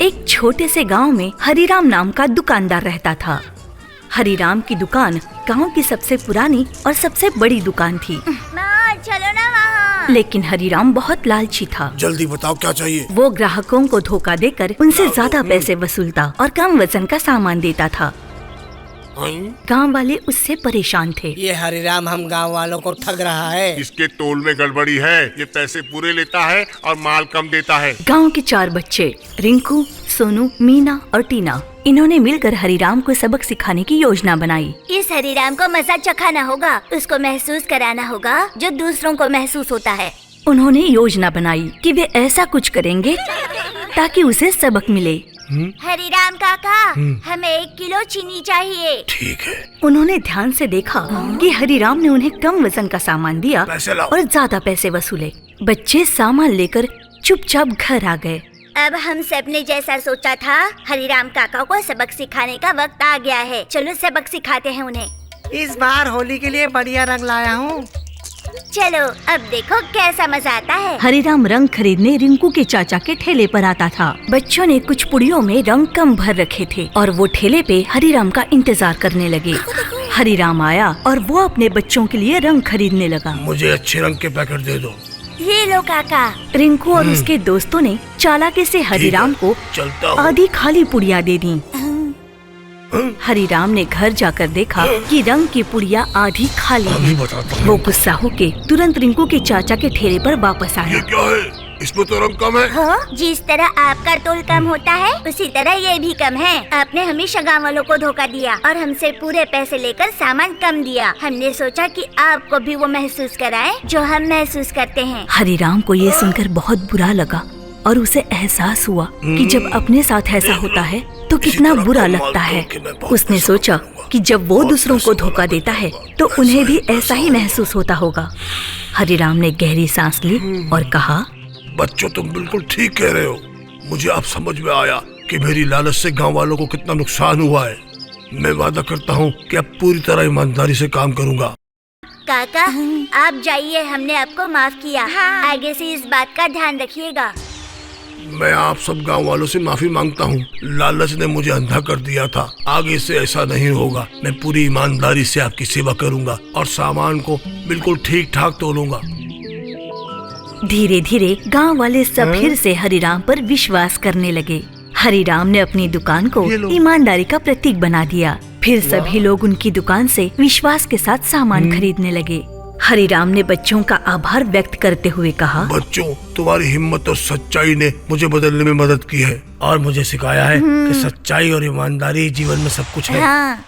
एक छोटे से गांव में हरिराम नाम का दुकानदार रहता था। हरिराम की दुकान गांव की सबसे पुरानी और सबसे बड़ी दुकान थी। माँ, चलो ना वहाँ। लेकिन हरिराम बहुत लालची था। जल्दी बताओ क्या चाहिए। वो ग्राहकों को धोखा देकर उनसे ज्यादा पैसे वसूलता और कम वजन का सामान देता था। गांव वाले उससे परेशान थे। ये हरिराम हम गांव वालों को ठग रहा है। इसके तोल में गड़बड़ी है। ये पैसे पूरे लेता है और माल कम देता है। गांव के 4 बच्चे रिंकू, सोनू, मीना और टीना, इन्होंने मिलकर हरिराम को सबक सिखाने की योजना बनाई। इस हरिराम को मजा चखाना होगा, उसको महसूस कराना होगा जो दूसरों को महसूस होता है। उन्होंने योजना बनाई कि वे ऐसा कुछ करेंगे ताकि उसे सबक मिले। हरिराम काका, हमें 1 किलो चीनी चाहिए। ठीक है। उन्होंने ध्यान से देखा कि हरिराम ने उन्हें कम वजन का सामान दिया पैसे लाओ। और ज्यादा पैसे वसूले। बच्चे सामान लेकर चुपचाप घर आ गए। अब हम सब ने जैसा सोचा था, हरिराम काका को सबक सिखाने का वक्त आ गया है। चलो सबक सिखाते हैं उन्हें। इस बार होली के लिए बढ़िया रंग लाया हूँ। चलो अब देखो कैसा मजा आता है। हरिराम रंग खरीदने रिंकू के चाचा के ठेले पर आता था। बच्चों ने कुछ पुड़ियों में रंग कम भर रखे थे और वो ठेले पे हरिराम का इंतजार करने लगे। हरिराम आया और वो अपने बच्चों के लिए रंग खरीदने लगा। मुझे अच्छे रंग के पैकेट दे दो। ये लो काका। रिंकू और उसके दोस्तों ने चालाकी से हरिराम को चलता हूँ। आधी खाली पुड़िया दे दी। हरिराम ने घर जाकर देखा कि रंग की पुड़िया आधी खाली अभी है। बताता हूँ। वो गुस्सा होके तुरंत रिंकू के चाचा के ठेले पर वापस ये आया। क्या है? इसमें तो रंग कम है। हो, जिस तरह आपका तोल कम होता है उसी तरह ये भी कम है। आपने हमेशा गाँव वालों को धोखा दिया और हमसे पूरे पैसे लेकर सामान कम दिया। हमने सोचा कि आपको भी वो महसूस कराएं जो हम महसूस करते हैं। हरिराम को ये सुनकर बहुत बुरा लगा और उसे एहसास हुआ कि जब अपने साथ ऐसा होता है तो कितना बुरा लगता है। उसने सोचा कि जब वो दूसरों को धोखा देता है तो उन्हें भी ऐसा ही महसूस होता होगा। हरिराम ने गहरी सांस ली और कहा, बच्चों तुम बिल्कुल ठीक कह रहे हो। मुझे अब समझ में आया कि मेरी लालच से गांव वालों को कितना नुकसान हुआ है। मैं वादा करता हूँ कि अब पूरी तरह ईमानदारी से काम करूँगा। काका आप जाइए, हमने आपको माफ किया। आगे से इस बात का ध्यान रखिएगा। मैं आप सब गांव वालों से माफी मांगता हूँ। लालच ने मुझे अंधा कर दिया था। आगे से ऐसा नहीं होगा। मैं पूरी ईमानदारी से आपकी सेवा करूँगा और सामान को बिल्कुल ठीक ठाक तोलूंगा। धीरे धीरे गांव वाले सब फिर से हरिराम पर विश्वास करने लगे। हरिराम ने अपनी दुकान को ईमानदारी का प्रतीक बना दिया। फिर सभी लोग उनकी दुकान से विश्वास के साथ सामान खरीदने लगे। हरिराम ने बच्चों का आभार व्यक्त करते हुए कहा, बच्चों तुम्हारी हिम्मत और सच्चाई ने मुझे बदलने में मदद की है और मुझे सिखाया है कि सच्चाई और ईमानदारी जीवन में सब कुछ है। हाँ।